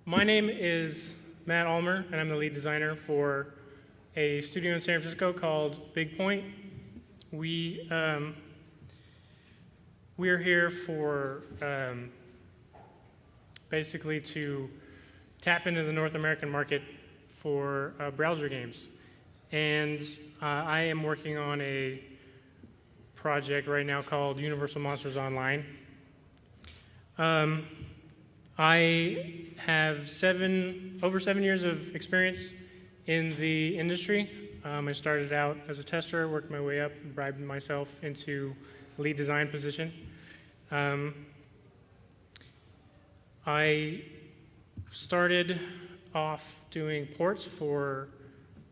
My name is Matt Allmer, and I'm the lead designer for a studio in San Francisco called Bigpoint. We're here for basically to tap into the North American market for browser games. And I am working on a project right now called Universal Monsters Online. I have over 7 years of experience in the industry. I started out as a tester, worked my way up, and bribed myself into a lead design position. I started off doing ports for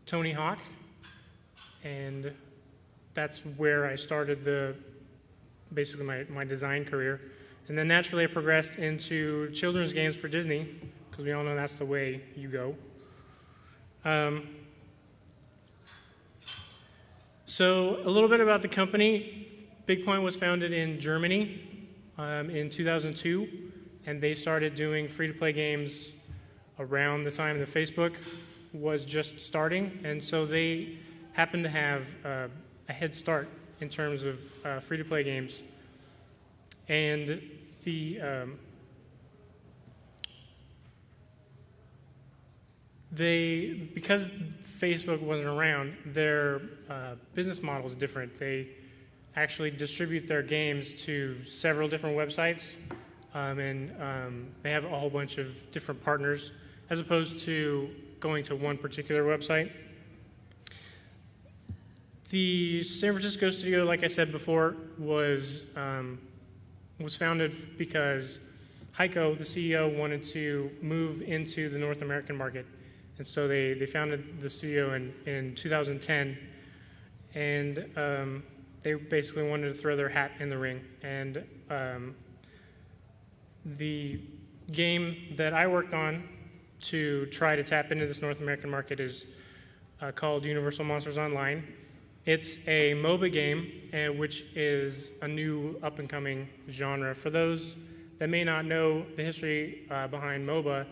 Tony Hawk, and that's where I started basically my design career. And then naturally I progressed into children's games for Disney, because we all know that's the way you go. So a little bit about the company. Bigpoint was founded in Germany in 2002, and they started doing free-to-play games around the time that Facebook was just starting, and so they happened to have a head start in terms of free-to-play games. And because Facebook wasn't around, their business model is different. They actually distribute their games to several different websites, and they have a whole bunch of different partners, as opposed to going to one particular website. The San Francisco studio, like I said before, was founded because Heiko, the CEO, wanted to move into the North American market. And so they founded the studio in 2010, and they basically wanted to throw their hat in the ring. And the game that I worked on to try to tap into this North American market is called Universal Monsters Online. It's a MOBA game, which is a new up-and-coming genre. For those that may not know the history behind MOBA,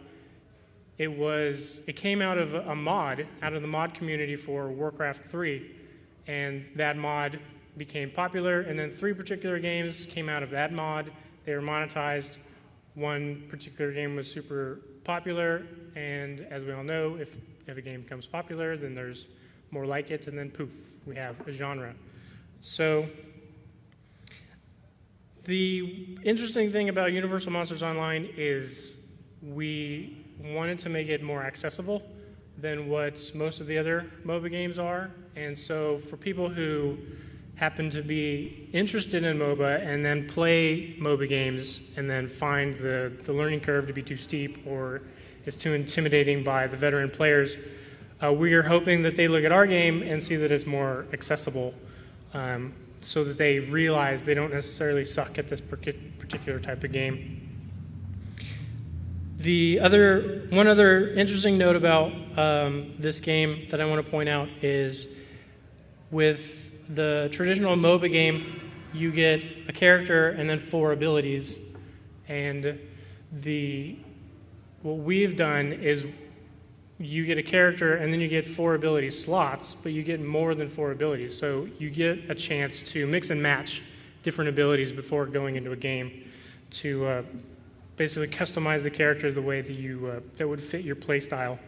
it came out of a mod, out of the mod community for Warcraft 3, and that mod became popular, and then 3 particular games came out of that mod. They were monetized. One particular game was super popular, and as we all know, if a game becomes popular, then there's more like it, and then poof, we have a genre. So the interesting thing about Universal Monsters Online is we wanted to make it more accessible than what most of the other MOBA games are. And so for people who happen to be interested in MOBA and then play MOBA games and then find the learning curve to be too steep or it's too intimidating by the veteran players, we are hoping that they look at our game and see that it's more accessible, so that they realize they don't necessarily suck at this particular type of game. One other interesting note about this game that I want to point out is with the traditional MOBA game, you get a character and then 4 abilities, and what we've done is you get a character and then you get 4 ability slots, but you get more than 4 abilities. So you get a chance to mix and match different abilities before going into a game to basically customize the character the way that that would fit your play style.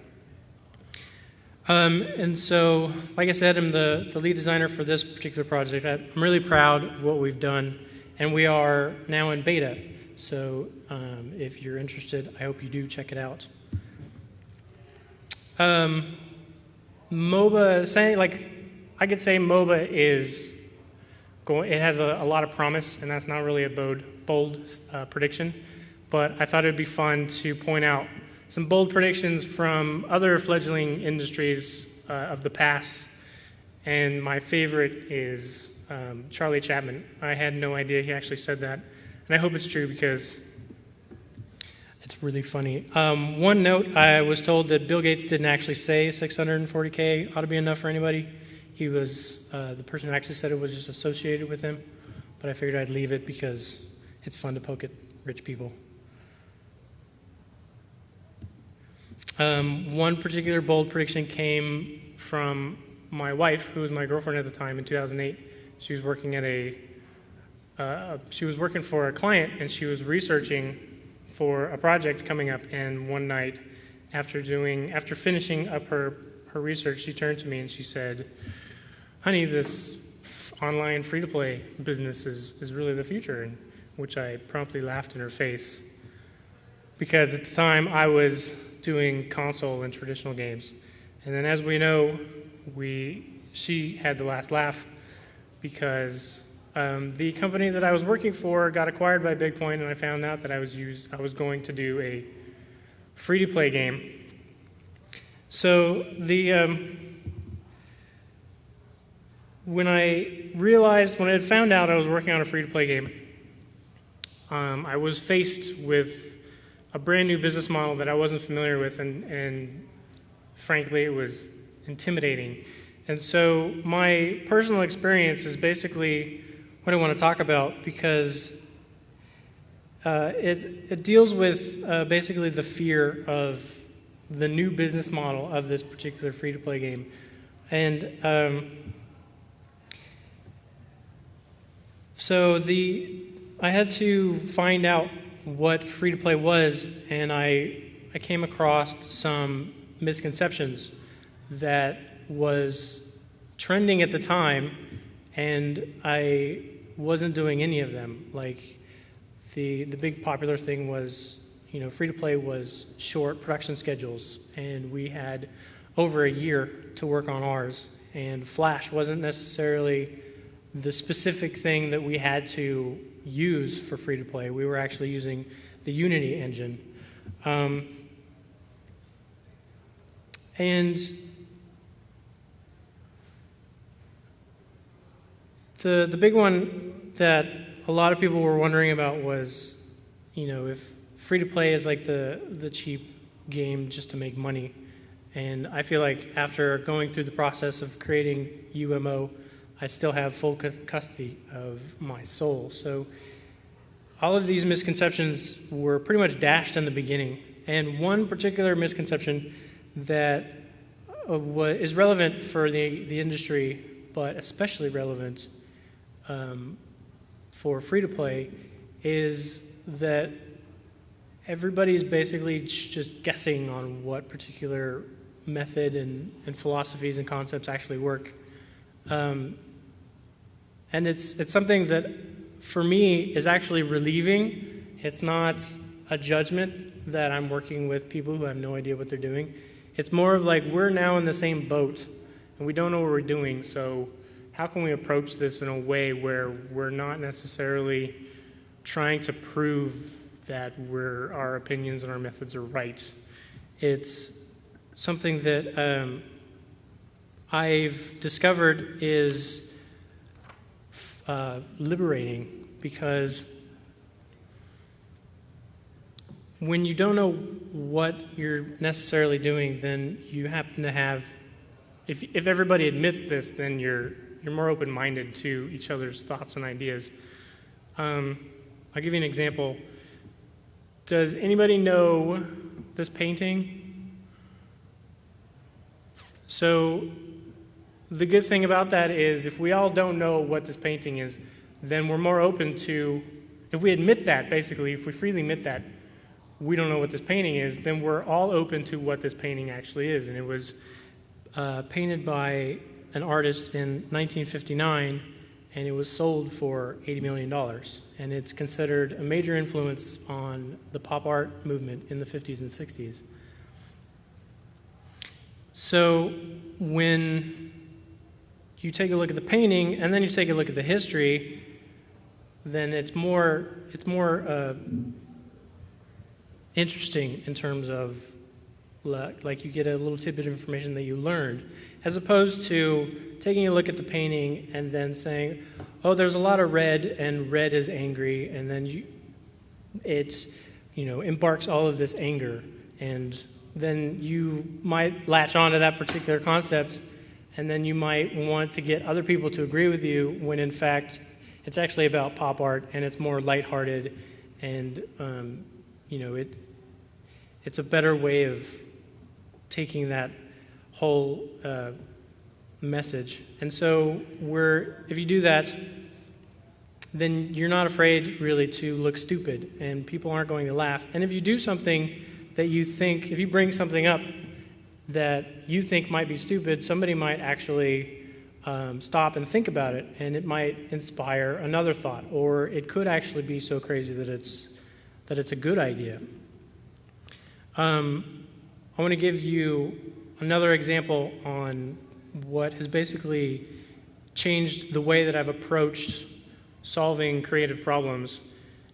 And so, like I said, I'm the lead designer for this particular project. I'm really proud of what we've done, and we are now in beta. So if you're interested, I hope you do check it out. MOBA, I could say MOBA it has a lot of promise, and that's not really a bold prediction, but I thought it would be fun to point out some bold predictions from other fledgling industries of the past, and my favorite is Charlie Chapman. I had no idea he actually said that, and I hope it's true because it's really funny. One note, I was told that Bill Gates didn't actually say 640K ought to be enough for anybody. He was, the person who actually said it was just associated with him, but I figured I'd leave it because it's fun to poke at rich people. One particular bold prediction came from my wife, who was my girlfriend at the time in 2008. She was working she was working for a client, and she was researching for a project coming up. And one night, after finishing up her research, she turned to me and she said, "Honey, this online free-to-play business is really the future," and which I promptly laughed in her face, because at the time I was doing console and traditional games. And then, as we know, she had the last laugh, because the company that I was working for got acquired by Bigpoint, and I found out that I was going to do a free-to-play game. So when I had found out I was working on a free-to-play game, I was faced with a brand new business model that I wasn't familiar with, and frankly, it was intimidating. And so my personal experience is basically what I want to talk about, because it deals with basically the fear of the new business model of this particular free-to-play game. And so I had to find out what free-to-play was, and I came across some misconceptions that was trending at the time, and I wasn't doing any of them. Like, the big popular thing was, free-to-play was short production schedules, and we had over a year to work on ours, and Flash wasn't necessarily the specific thing that we had to use for free-to-play. We were actually using the Unity engine. And the big one that a lot of people were wondering about was, if free-to-play is like the cheap game just to make money. And I feel like after going through the process of creating UMO, I still have full custody of my soul. So all of these misconceptions were pretty much dashed in the beginning. And one particular misconception that is relevant for the industry, but especially relevant for free-to-play, is that everybody's basically just guessing on what particular method and philosophies and concepts actually work. And it's something that, for me, is actually relieving. It's not a judgment that I'm working with people who have no idea what they're doing. It's more of like, we're now in the same boat, and we don't know what we're doing, so how can we approach this in a way where we're not necessarily trying to prove that our opinions and our methods are right? It's something that I've discovered is liberating, because when you don't know what you're necessarily doing, then you happen to have, if everybody admits this, then you're more open-minded to each other's thoughts and ideas. I'll give you an example. Does anybody know this painting? So the good thing about that is, if we all don't know what this painting is, then we're more open to, if we admit that, basically, if we freely admit that we don't know what this painting is, then we're all open to what this painting actually is. And it was painted by an artist in 1959, and it was sold for $80 million. And it's considered a major influence on the pop art movement in the 50s and 60s. So when you take a look at the painting and then you take a look at the history, then it's more interesting in terms of, like, you get a little tidbit of information that you learned, as opposed to taking a look at the painting and then saying, oh, there's a lot of red, and red is angry, and then it embarks all of this anger, and then you might latch on to that particular concept, and then you might want to get other people to agree with you, when in fact it's actually about pop art, and it's more lighthearted, and it's a better way of taking that whole message. And so if you do that, then you're not afraid really to look stupid, and people aren't going to laugh. And if you do something that you think, if you bring something up that you think might be stupid, somebody might actually stop and think about it, and it might inspire another thought, or it could actually be so crazy that it's a good idea. I want to give you another example on what has basically changed the way that I've approached solving creative problems,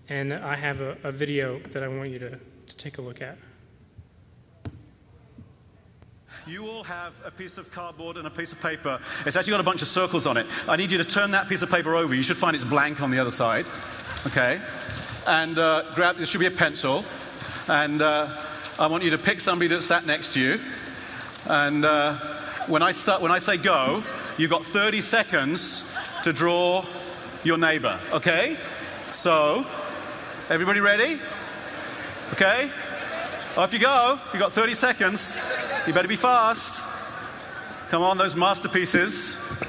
and I have a video that I want you to take a look at. You all have a piece of cardboard and a piece of paper. It's actually got a bunch of circles on it. I need you to turn that piece of paper over. You should find it's blank on the other side. Okay? And there should be a pencil. And I want you to pick somebody that's sat next to you. And when I say go, you've got 30 seconds to draw your neighbor. Okay? So, everybody ready? Okay? Off you go. You've got 30 seconds. You better be fast. Come on, those masterpieces.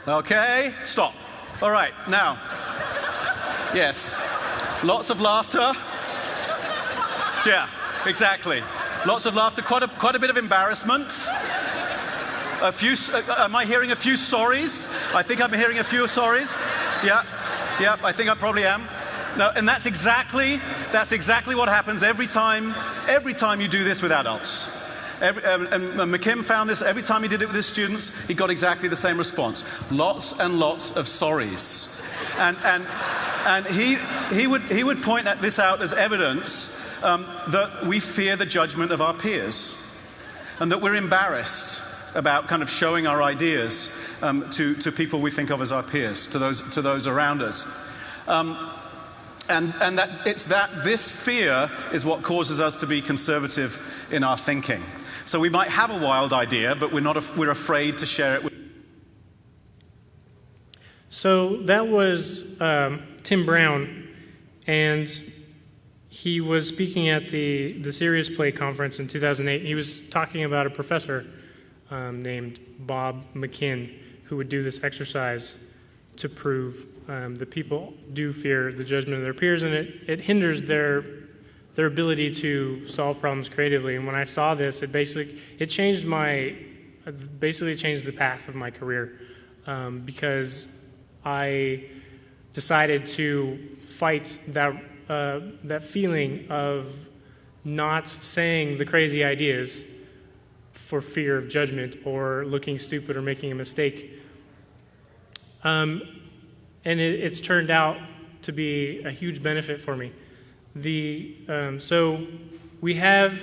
Okay, stop. All right, now. Yes. Lots of laughter. Yeah, exactly. Lots of laughter, quite a bit of embarrassment. Am I hearing a few sorries? I think I'm hearing a few sorries. Yeah, I think I probably am. No, and that's exactly what happens every time you do this with adults. And McKim found this every time he did it with his students, he got exactly the same response. Lots and lots of sorries. And he would point at this out as evidence that we fear the judgment of our peers, and that we're embarrassed about kind of showing our ideas to people we think of as our peers, to those around us. And that this fear is what causes us to be conservative in our thinking. So we might have a wild idea, but we're afraid to share it with. So that was Tim Brown, and he was speaking at the Serious Play conference in 2008. He was talking about a professor named Bob McKinn, who would do this exercise to prove that people do fear the judgment of their peers, and it hinders their ability to solve problems creatively. And when I saw this, it changed the path of my career, because I decided to fight that feeling of not saying the crazy ideas for fear of judgment or looking stupid or making a mistake. And it's turned out to be a huge benefit for me. So we have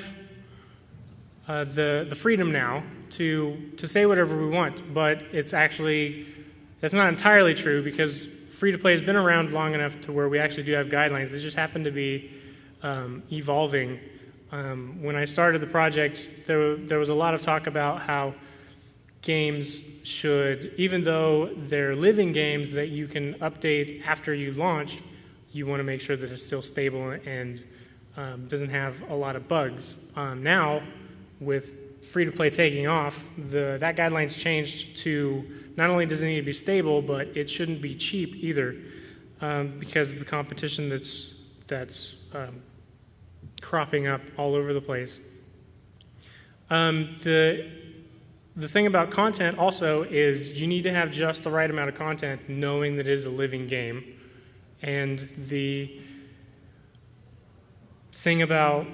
the freedom now to say whatever we want, but that's not entirely true, because free-to-play has been around long enough to where we actually do have guidelines. They just happen to be evolving. When I started the project, there was a lot of talk about how games should, even though they're living games that you can update after you launch, you want to make sure that it's still stable and doesn't have a lot of bugs. Now, with free-to-play taking off, that guideline's changed to not only does it need to be stable, but it shouldn't be cheap either, because of the competition that's cropping up all over the place. The thing about content also is you need to have just the right amount of content, knowing that it is a living game. And the thing about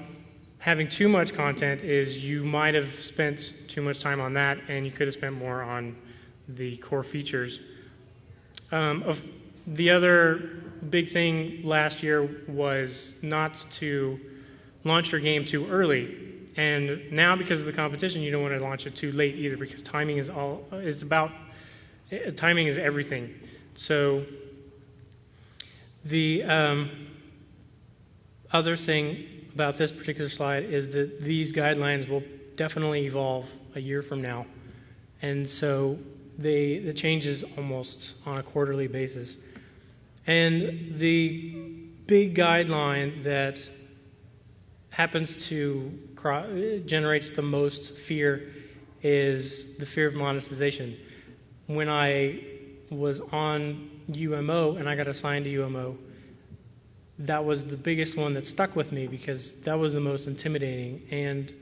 having too much content is you might have spent too much time on that, and you could have spent more on the core features. The other big thing last year was not to launch your game too early. And now, because of the competition, you don't want to launch it too late either, because timing is everything. So the other thing about this particular slide is that these guidelines will definitely evolve a year from now. And so it changes almost on a quarterly basis. And the big guideline that happens to generates the most fear is the fear of monetization. When I was on UMO and I got assigned to UMO, that was the biggest one that stuck with me because that was the most intimidating. And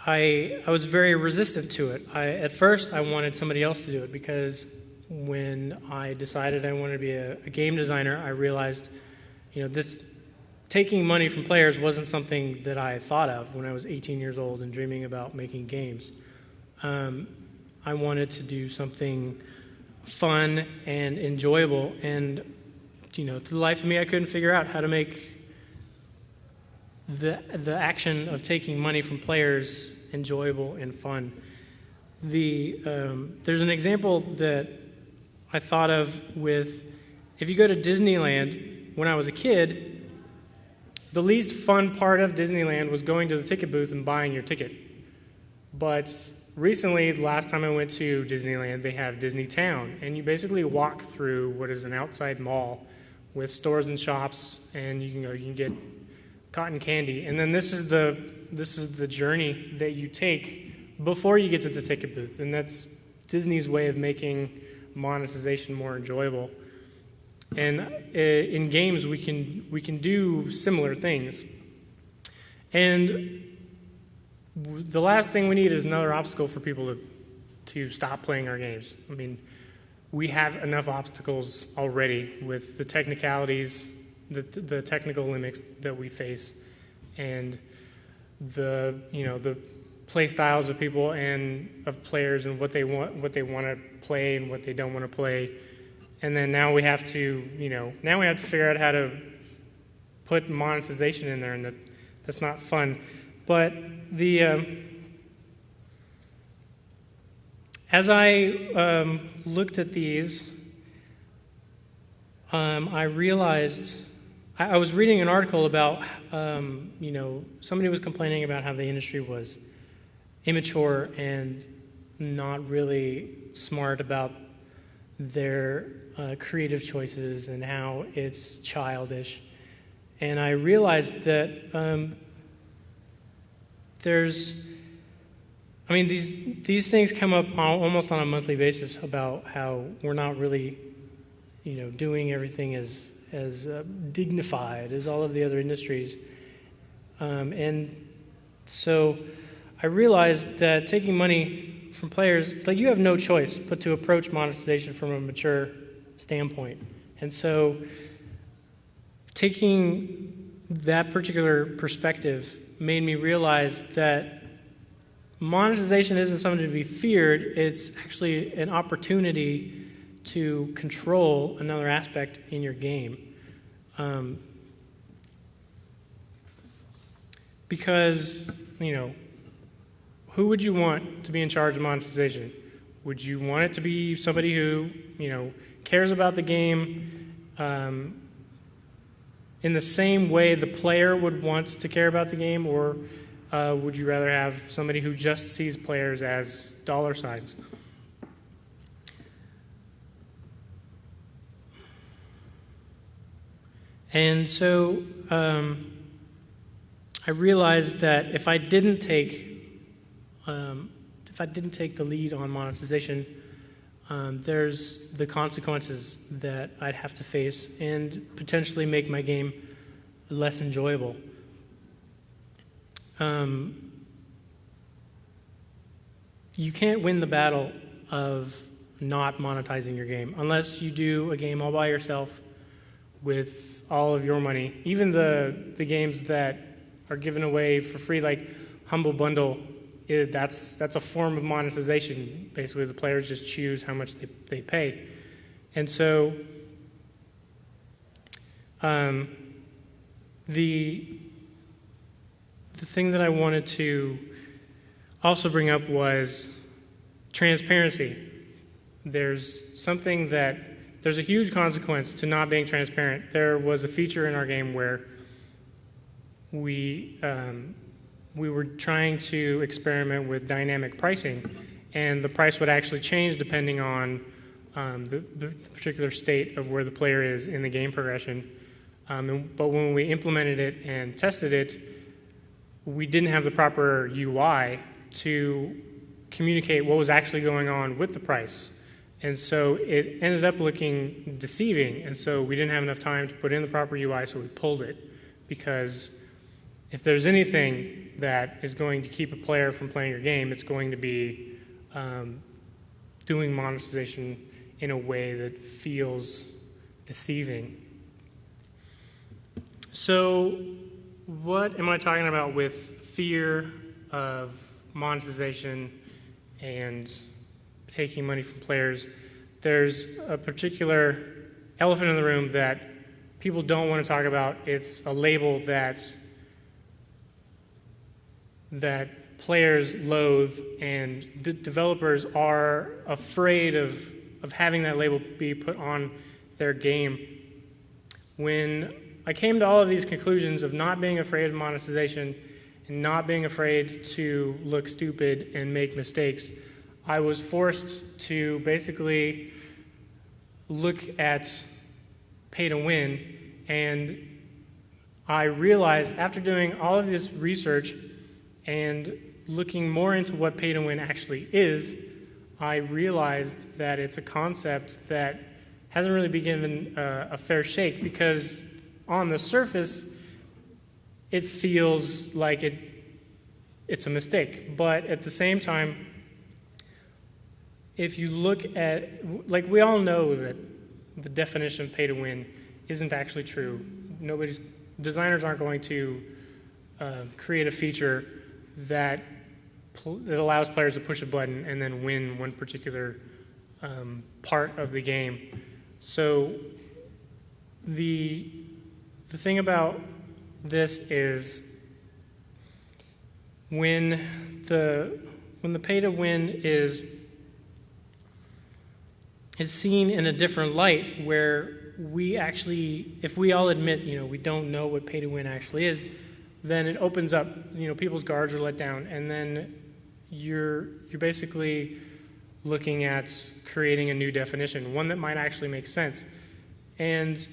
I was very resistant to it. At first, I wanted somebody else to do it because when I decided I wanted to be a game designer, I realized, this taking money from players wasn't something that I thought of when I was 18 years old and dreaming about making games. I wanted to do something fun and enjoyable, and to the life of me, I couldn't figure out how to make the action of taking money from players enjoyable and fun. There's an example that I thought of with, if you go to Disneyland, when I was a kid, the least fun part of Disneyland was going to the ticket booth and buying your ticket. But recently, the last time I went to Disneyland, they have Disney Town, and you basically walk through what is an outside mall with stores and shops, and you can get cotton candy. And then this is the journey that you take before you get to the ticket booth, and that's Disney's way of making monetization more enjoyable. And in games, we can do similar things. And the last thing we need is another obstacle for people to stop playing our games. I mean, we have enough obstacles already with the technicalities, the technical limits that we face, and the play styles of people and of players and what they want to play and what they don't want to play. And then now we have to figure out how to put monetization in there, and that's not fun. But as I looked at these, I realized I was reading an article about somebody was complaining about how the industry was immature and not really smart about their creative choices and how it's childish. And I realized that these things come up almost on a monthly basis about how we're not really, doing everything as dignified as all of the other industries. And so I realized that taking money from players, you have no choice but to approach monetization from a mature standpoint. And so taking that particular perspective made me realize that monetization isn't something to be feared. It's actually an opportunity to control another aspect in your game. Because, who would you want to be in charge of monetization? Would you want it to be somebody who, cares about the game in the same way the player would want to care about the game, or would you rather have somebody who just sees players as dollar signs? And so I realized that if I didn't take the lead on monetization, there's the consequences that I'd have to face and potentially make my game less enjoyable. You can't win the battle of not monetizing your game unless you do a game all by yourself with all of your money. Even the games that are given away for free, like Humble Bundle, that's a form of monetization. Basically, the players just choose how much they pay. And so the thing that I wanted to also bring up was transparency. There's a huge consequence to not being transparent. There was a feature in our game where we we were trying to experiment with dynamic pricing, and the price would actually change depending on the particular state of where the player is in the game progression. But when we implemented it and tested it, we didn't have the proper UI to communicate what was actually going on with the price. And so it ended up looking deceiving, and so we didn't have enough time to put in the proper UI, so we pulled it. Because if there's anything that is going to keep a player from playing your game, it's going to be doing monetization in a way that feels deceiving. So what am I talking about with fear of monetization and taking money from players? There's a particular elephant in the room that people don't want to talk about. It's a label that players loathe, and developers are afraid of having that label be put on their game. When I came to all of these conclusions of not being afraid of monetization and not being afraid to look stupid and make mistakes, I was forced to basically look at pay to win, and I realized after doing all of this research and looking more into what pay to win actually is, I realized that it's a concept that hasn't really been given a fair shake, because on the surface it feels like it's a mistake. But at the same time, if you look at, like, we all know that the definition of pay to win isn't actually true. Designers aren't going to create a feature that allows players to push a button and then win one particular part of the game. So the thing about this is when the pay to win is seen in a different light, where we actually, if we all admit, we don't know what pay to win actually is, then it opens up, people's guards are let down, and then you're basically looking at creating a new definition, one that might actually make sense. And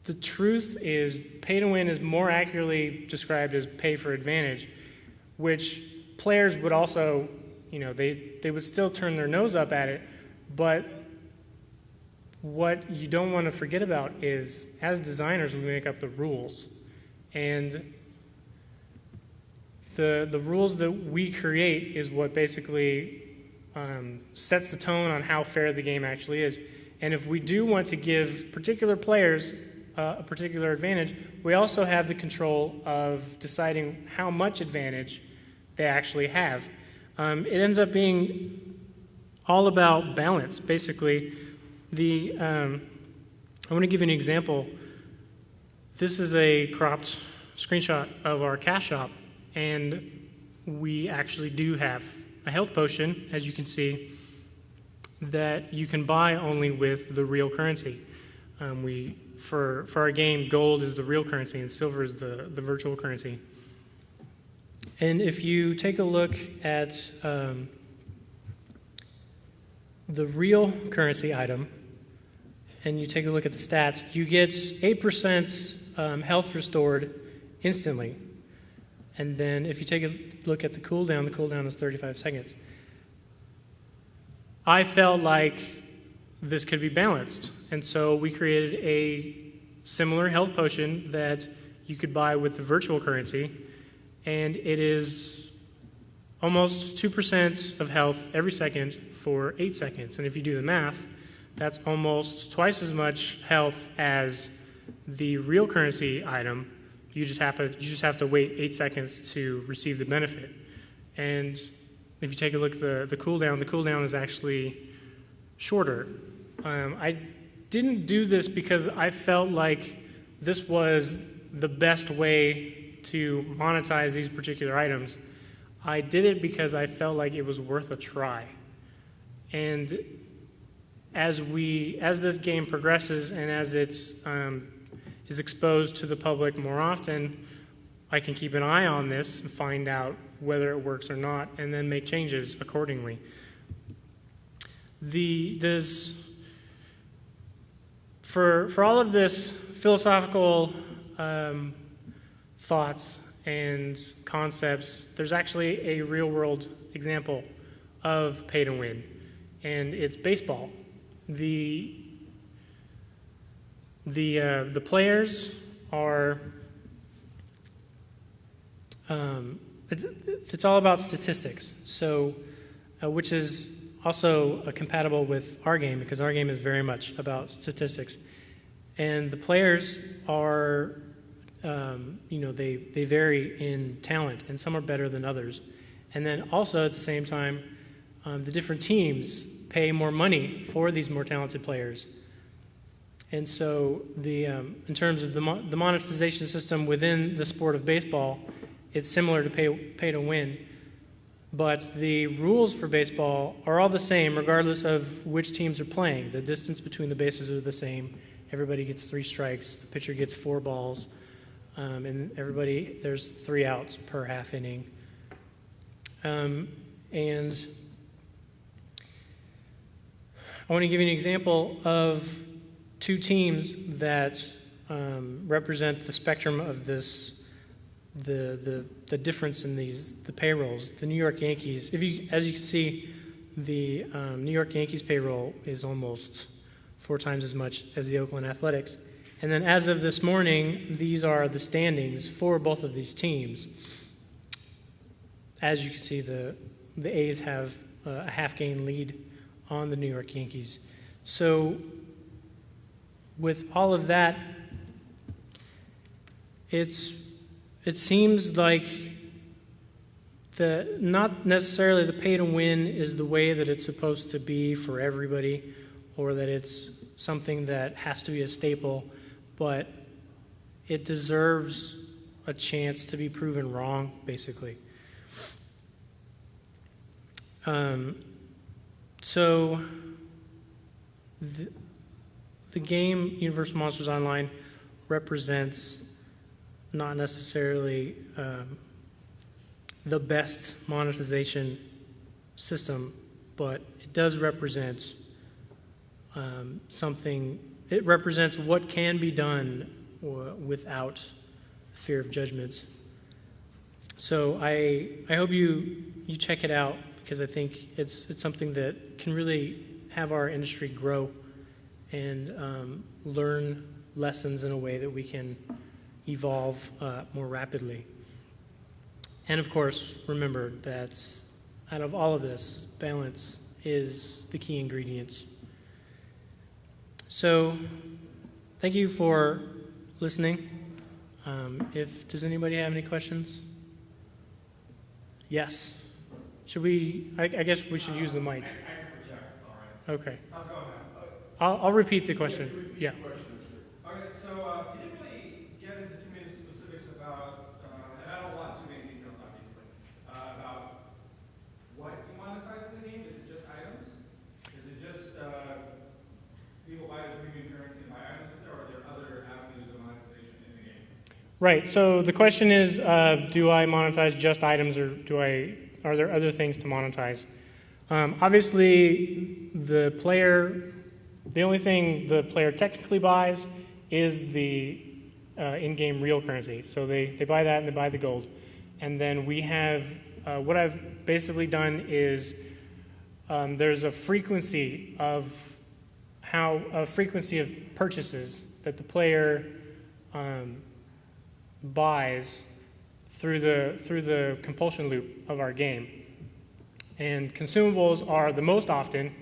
the truth is, pay to win is more accurately described as pay for advantage, which players would also, they would still turn their nose up at it. But what you don't want to forget about is, as designers, we make up the rules. And the rules that we create is what basically sets the tone on how fair the game actually is. And if we do want to give particular players a particular advantage, we also have the control of deciding how much advantage they actually have. It ends up being all about balance, basically. I want to give you an example. This is a cropped screenshot of our cash shop, and we actually do have a health potion, as you can see, that you can buy only with the real currency. For our game, gold is the real currency and silver is the virtual currency. And if you take a look at the real currency item, and you take a look at the stats, you get 8% health restored instantly. And then if you take a look at the cooldown is 35 seconds. I felt like this could be balanced, and so we created a similar health potion that you could buy with the virtual currency, and it is almost 2% of health every second for 8 seconds. And if you do the math, that's almost twice as much health as the real currency item. You just have to wait 8 seconds to receive the benefit. And if you take a look at the cooldown is actually shorter. I didn't do this because I felt like this was the best way to monetize these particular items. I did it because I felt like it was worth a try. And as this game progresses and as it is exposed to the public more often, I can keep an eye on this and find out whether it works or not, and then make changes accordingly. For all of this philosophical thoughts and concepts, there's actually a real-world example of pay to win, and it's baseball. The players are it's all about statistics, so which is also compatible with our game, because our game is very much about statistics. And the players are, they vary in talent, and some are better than others. And then also at the same time, the different teams pay more money for these more talented players. And so in terms of the monetization system within the sport of baseball, it's similar to pay to win. But the rules for baseball are all the same regardless of which teams are playing. The distance between the bases are the same. Everybody gets 3 strikes. The pitcher gets 4 balls. And there's 3 outs per half inning. And I want to give you an example of 2 teams that represent the spectrum of this, the difference in the payrolls. The New York Yankees, as you can see, the New York Yankees payroll is almost 4 times as much as the Oakland Athletics. And then as of this morning, these are the standings for both of these teams. As you can see, the A's have a half-game lead on the New York Yankees. So with all of that, it seems like not necessarily the pay to win is the way that it's supposed to be for everybody, or that it's something that has to be a staple, but it deserves a chance to be proven wrong, basically. So the game Universal Monsters Online represents not necessarily the best monetization system, but it does represent something. It represents what can be done without fear of judgments. So I hope you check it out, because I think it's something that can really have our industry grow and learn lessons in a way that we can evolve more rapidly. And of course, remember that out of all of this, balance is the key ingredient. So thank you for listening. Does anybody have any questions? Yes. Should we, I guess we should use the mic. I can project, it's all right. Okay. How's it going, man? I'll repeat the question. Yeah. Okay, so you didn't really get into too many specifics about, and I don't want too many details, obviously, about what you monetize in the game. Is it just items? Is it just people buy the premium currency and buy items with it, or are there other avenues of monetization in the game? Right. So the question is, do I monetize just items, or are there other things to monetize? Obviously, the only thing the player technically buys is the in-game real currency. So they buy that and they buy the gold. And then we have, what I've basically done is there's a frequency of purchases that the player buys through the compulsion loop of our game. And consumables are the most often,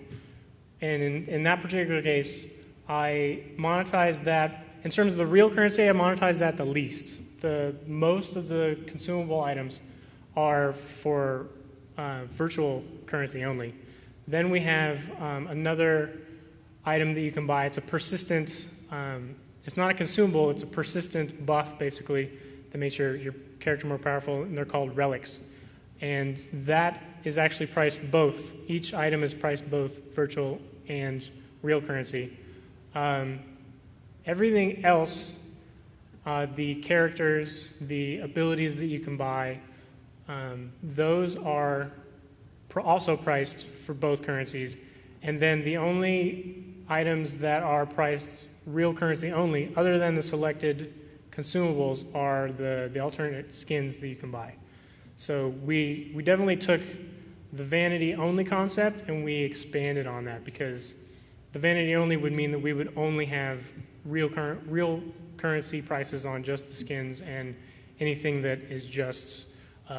and in that particular case, I monetize that. In terms of the real currency, I monetize that the least. Most of the consumable items are for virtual currency only. Then we have another item that you can buy. It's a persistent, it's not a consumable, it's a persistent buff, basically, that makes your character more powerful, and they're called relics. And that is actually priced both. Each item is priced both virtual and real currency. Everything else the characters, the abilities that you can buy, those are also priced for both currencies. And then the only items that are priced real currency only, other than the selected consumables, are the alternate skins that you can buy. So we definitely took the vanity only concept and we expanded on that, because the vanity only would mean that we would only have real currency prices on just the skins, and anything that is just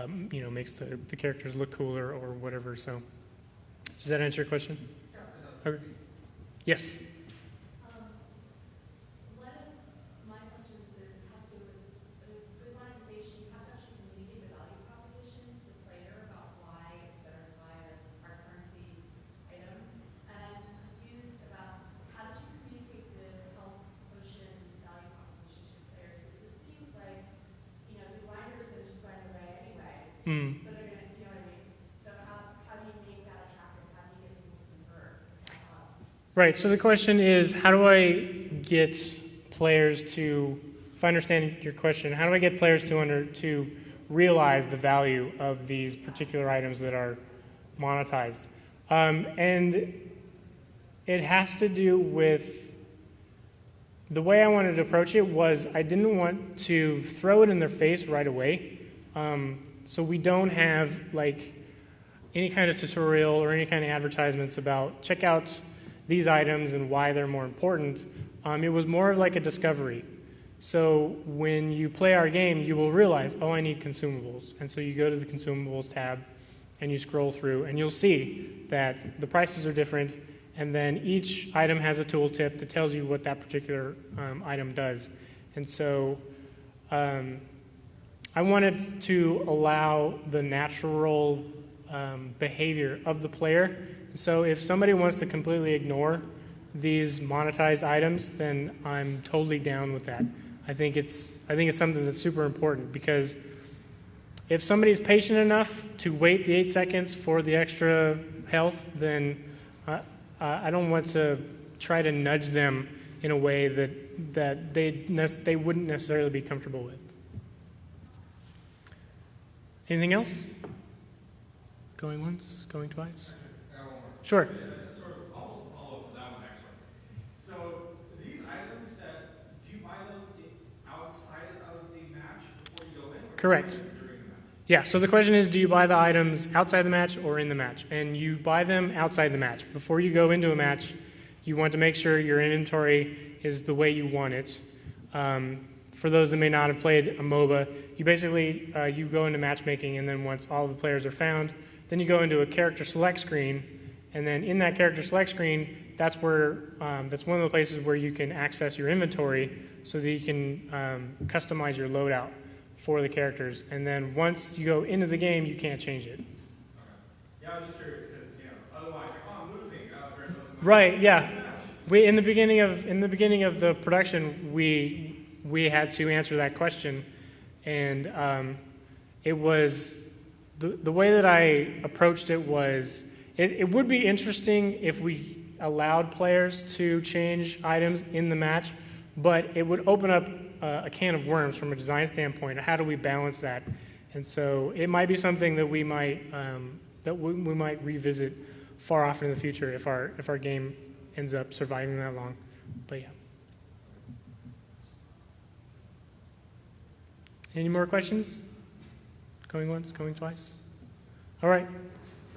makes the characters look cooler or whatever. So does that answer your question? Yeah, it does. Okay. Yes. One of my questions has to do with monetization. You have to actually communicate the value proposition to the player about why it's better to buy our currency item. And I'm confused about how did you communicate the health potion value proposition to players? Because it seems like, the grinder is going to just grind away anyway. Mm. So they're going to, you know what I mean? So how do you make that attractive? How do you get people to convert? Right. So the question is, how do I get players to, if I understand your question, how do I get players to realize the value of these particular items that are monetized? And it has to do with the way I wanted to approach it was I didn't want to throw it in their face right away. So we don't have like any kind of tutorial or any kind of advertisements about check out these items and why they're more important. It was more of like a discovery. So when you play our game, you will realize, oh, I need consumables. And so you go to the consumables tab and you scroll through and you'll see that the prices are different, and then each item has a tooltip that tells you what that particular item does. And so I wanted to allow the natural behavior of the player. So if somebody wants to completely ignore these monetized items, then I'm totally down with that. I think it's something that's super important, because if somebody's patient enough to wait the 8 seconds for the extra health, then I don't want to try to nudge them in a way that they wouldn't necessarily be comfortable with. Anything else? Going once, going twice? Sure. Yeah, sort of almost a follow-up to that one, actually. So these items, do you buy those outside of the match before you go in? Or Correct. during the match? Yeah, so the question is, do you buy the items outside the match or in the match? And you buy them outside the match. Before you go into a match, you want to make sure your inventory is the way you want it. For those that may not have played a MOBA, you basically you go into matchmaking, and then once all the players are found, then you go into a character select screen, and then in that character select screen, that's one of the places where you can access your inventory so that you can customize your loadout for the characters. And then once you go into the game, you can't change it. Okay. Yeah, I was just curious because otherwise, I'm losing. Right. Yeah. In the beginning of the production, we had to answer that question, and it was the way that I approached it was it would be interesting if we allowed players to change items in the match, but it would open up a can of worms from a design standpoint. How do we balance that? And so it might be something that we might revisit far off in the future if our game ends up surviving that long. But yeah. Any more questions? Going once, going twice? All right.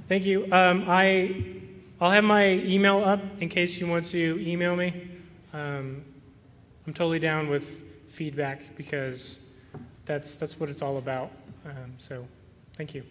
Thank you. I'll have my email up in case you want to email me. I'm totally down with feedback because that's what it's all about. So thank you.